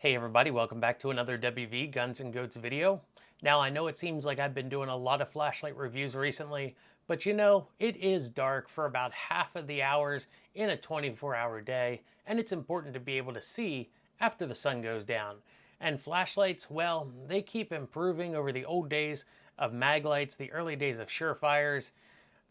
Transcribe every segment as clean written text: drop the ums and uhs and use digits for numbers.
Hey everybody, welcome back to another WV Guns and Goats video. Now I know it seems like I've been doing a lot of flashlight reviews recently, but you know, it is dark for about half of the hours in a 24-hour day, and it's important to be able to see after the sun goes down. And flashlights, well, they keep improving over the old days of mag lights, the early days of Surefires.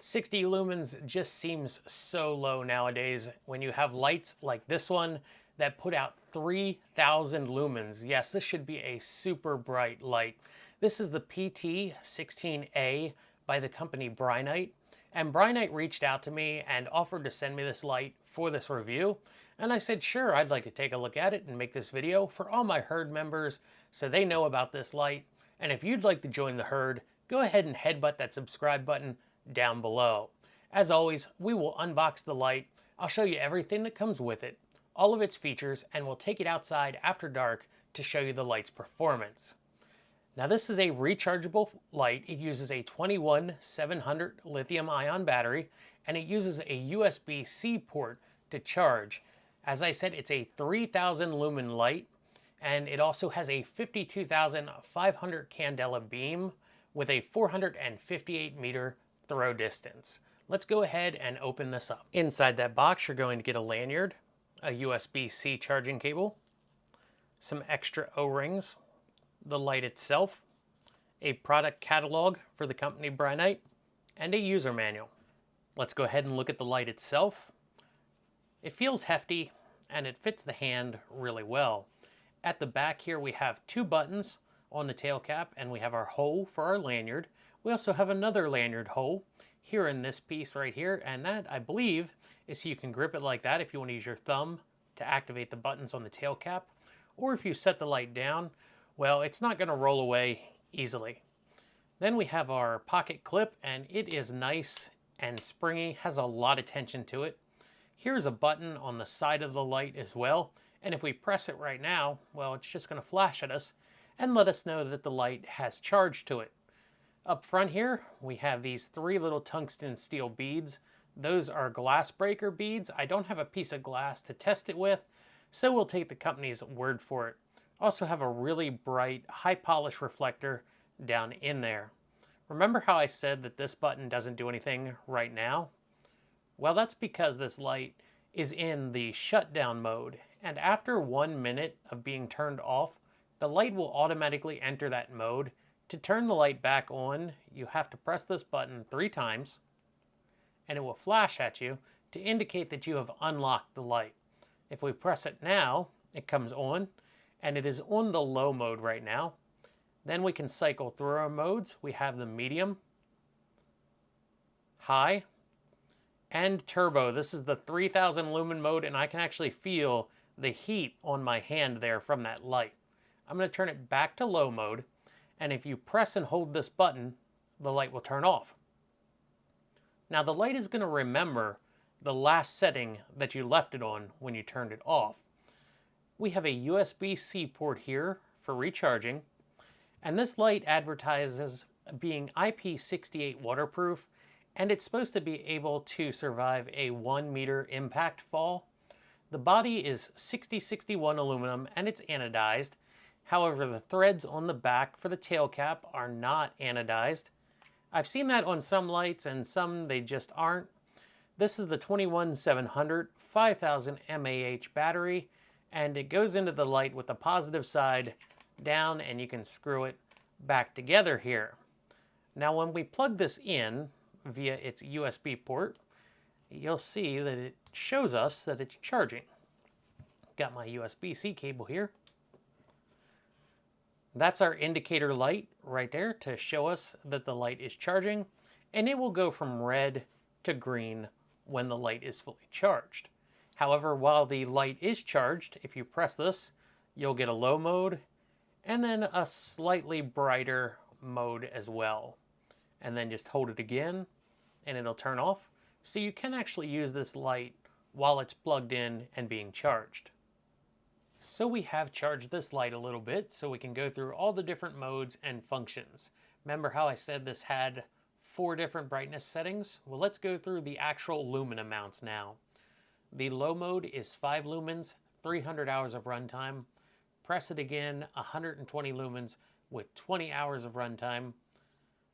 60 lumens just seems so low nowadays when you have lights like this one that put out 3,000 lumens. Yes, this should be a super bright light. This is the PT16A by the company Brinyte. And Brinyte reached out to me and offered to send me this light for this review. And I said, sure, I'd like to take a look at it and make this video for all my herd members so they know about this light. And if you'd like to join the herd, go ahead and headbutt that subscribe button down below. As always, we will unbox the light. I'll show you everything that comes with it, all of its features, and we'll take it outside after dark to show you the light's performance. Now this is a rechargeable light. It uses a 21700 lithium ion battery, and it uses a USB-C port to charge. As I said, it's a 3000 lumen light, and it also has a 52,500 candela beam with a 458 meter throw distance. Let's go ahead and open this up. Inside that box, you're going to get a lanyard, a USB-C charging cable, some extra O-rings, the light itself, a product catalog for the company Brinyte, and a user manual. Let's go ahead and look at the light itself. It feels hefty and it fits the hand really well. At the back here we have two buttons on the tail cap, and we have our hole for our lanyard. We also have another lanyard hole here in this piece right here, and that, I believe, is so you can grip it like that if you want to use your thumb to activate the buttons on the tail cap, or if you set the light down, well, it's not going to roll away easily. Then we have our pocket clip, and it is nice and springy, has a lot of tension to it. Here's a button on the side of the light as well, and if we press it right now, well, it's just going to flash at us and let us know that the light has charge to it. Up front here, we have these three little tungsten steel beads. Those are glass breaker beads. I don't have a piece of glass to test it with, so we'll take the company's word for it. Also have a really bright, high polish reflector down in there. Remember how I said that this button doesn't do anything right now? Well, that's because this light is in the shutdown mode, and after 1 minute of being turned off, the light will automatically enter that mode. To turn the light back on, you have to press this button 3 times, and it will flash at you to indicate that you have unlocked the light. If we press it now, it comes on, and it is on the low mode right now. Then we can cycle through our modes. We have the medium, high, and turbo. This is the 3000 lumen mode, and I can actually feel the heat on my hand there from that light. I'm going to turn it back to low mode, and if you press and hold this button, the light will turn off. Now the light is going to remember the last setting that you left it on when you turned it off. We have a USB-C port here for recharging, and this light advertises being IP68 waterproof, and it's supposed to be able to survive a 1 meter impact fall. The body is 6061 aluminum and it's anodized. However, the threads on the back for the tail cap are not anodized. I've seen that on some lights, and some they just aren't. This is the 21700 5000 mAh battery, and it goes into the light with the positive side down, and you can screw it back together here. Now when we plug this in via its USB port, you'll see that it shows us that it's charging. Got my USB-C cable here. That's our indicator light right there to show us that the light is charging, and it will go from red to green when the light is fully charged. However, while the light is charged, if you press this, you'll get a low mode and then a slightly brighter mode as well. And then just hold it again and it'll turn off. So you can actually use this light while it's plugged in and being charged. So we have charged this light a little bit so we can go through all the different modes and functions. Remember how I said this had 4 different brightness settings? Well, let's go through the actual lumen amounts now. The low mode is 5 lumens, 300 hours of runtime. Press it again, 120 lumens with 20 hours of runtime.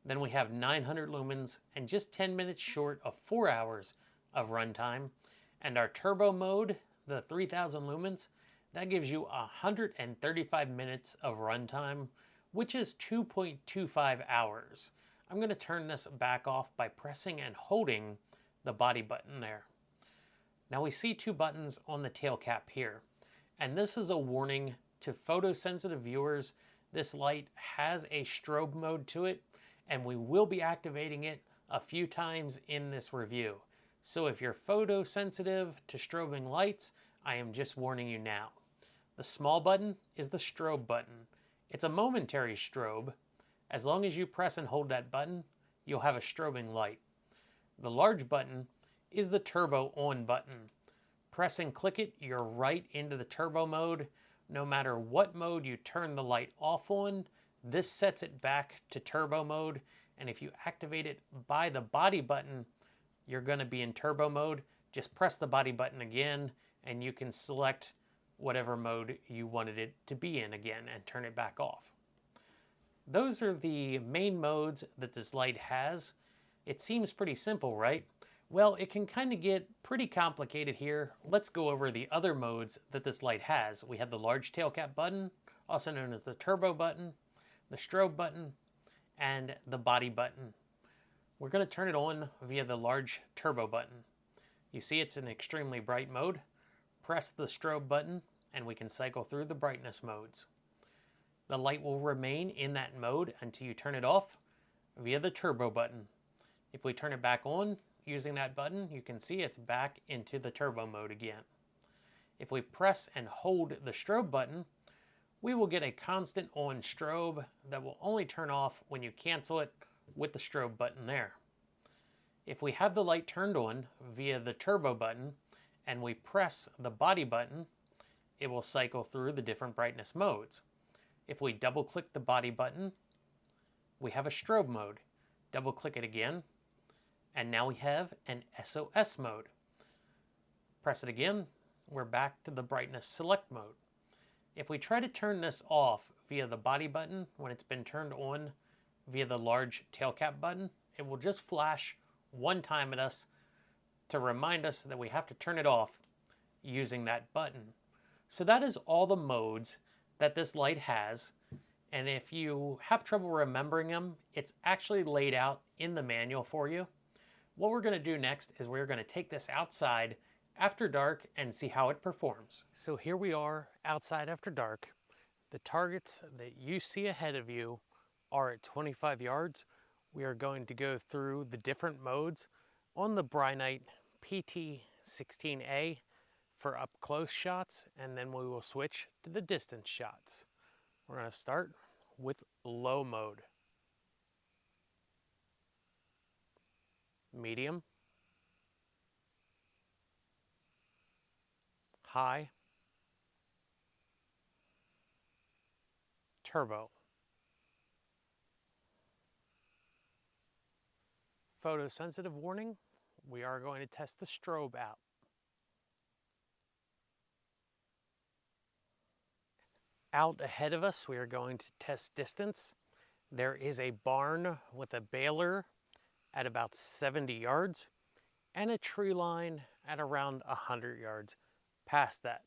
Then we have 900 lumens and just 10 minutes short of 4 hours of runtime. And our turbo mode, the 3000 lumens, that gives you 135 minutes of runtime, which is 2.25 hours. I'm going to turn this back off by pressing and holding the body button there. Now we see two buttons on the tail cap here, and this is a warning to photosensitive viewers. This light has a strobe mode to it, and we will be activating it a few times in this review. So if you're photosensitive to strobing lights, I am just warning you now. The small button is the strobe button. It's a momentary strobe. As long as you press and hold that button, you'll have a strobing light. The large button is the turbo on button. Press and click it, you're right into the turbo mode. No matter what mode you turn the light off on, this sets it back to turbo mode. And if you activate it by the body button, you're going to be in turbo mode. Just press the body button again, and you can select whatever mode you wanted it to be in again and turn it back off. Those are the main modes that this light has. It seems pretty simple, right? Well, it can kind of get pretty complicated here. Let's go over the other modes that this light has. We have the large tail cap button, also known as the turbo button, the strobe button, and the body button. We're going to turn it on via the large turbo button. You see it's in extremely bright mode. Press the strobe button and we can cycle through the brightness modes. The light will remain in that mode until you turn it off via the turbo button. If we turn it back on using that button, you can see it's back into the turbo mode again. If we press and hold the strobe button, we will get a constant on strobe that will only turn off when you cancel it with the strobe button there. If we have the light turned on via the turbo button and we press the body button, it will cycle through the different brightness modes. If we double click the body button, we have a strobe mode. Double click it again, and now we have an SOS mode. Press it again, we're back to the brightness select mode. If we try to turn this off via the body button when it's been turned on via the large tail cap button, it will just flash one time at us to remind us that we have to turn it off using that button. So that is all the modes that this light has, and if you have trouble remembering them, it's actually laid out in the manual for you. What we're going to do next is we're going to take this outside after dark and see how it performs. So here we are outside after dark. The targets that you see ahead of you are at 25 yards. We are going to go through the different modes on the Brinyte PT16A for up close shots, and then we will switch to the distance shots. We're going to start with low mode, medium, high, turbo. Photosensitive warning, we are going to test the strobe out. Out ahead of us, we are going to test distance. There is a barn with a baler at about 70 yards and a tree line at around 100 yards past that.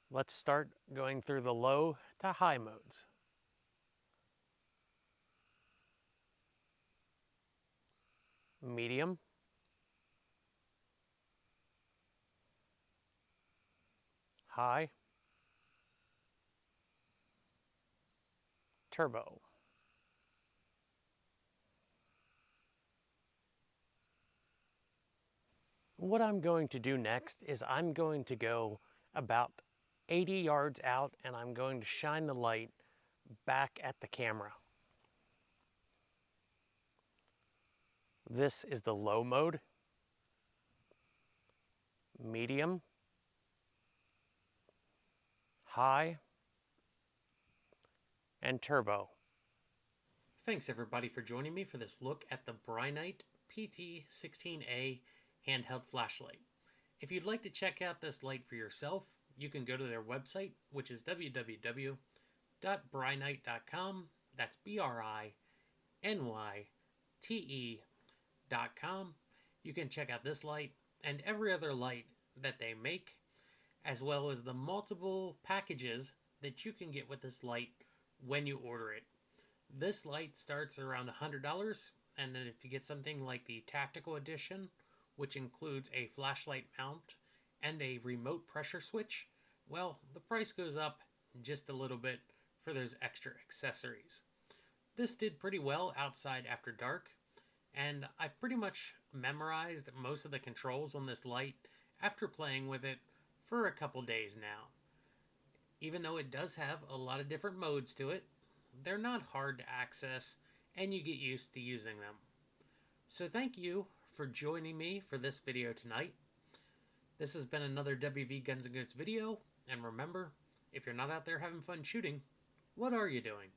Let's start going through the low to high modes. Medium, high, turbo. What I'm going to do next is I'm going to go about 80 yards out and I'm going to shine the light back at the camera. This is the low mode, medium, high, and turbo. Thanks everybody for joining me for this look at the Brinyte PT16A handheld flashlight. If you'd like to check out this light for yourself, you can go to their website, which is www.brinyte.com. That's BRINYTE.com. You can check out this light and every other light that they make, as well as the multiple packages that you can get with this light when you order it. This light starts around $100, and then if you get something like the Tactical Edition, which includes a flashlight mount and a remote pressure switch, well, the price goes up just a little bit for those extra accessories. This did pretty well outside after dark, and I've pretty much memorized most of the controls on this light after playing with it for a couple days now. Even though it does have a lot of different modes to it, they're not hard to access and you get used to using them. So thank you for joining me for this video tonight. This has been another WV Guns and Goats video, and remember, if you're not out there having fun shooting, what are you doing?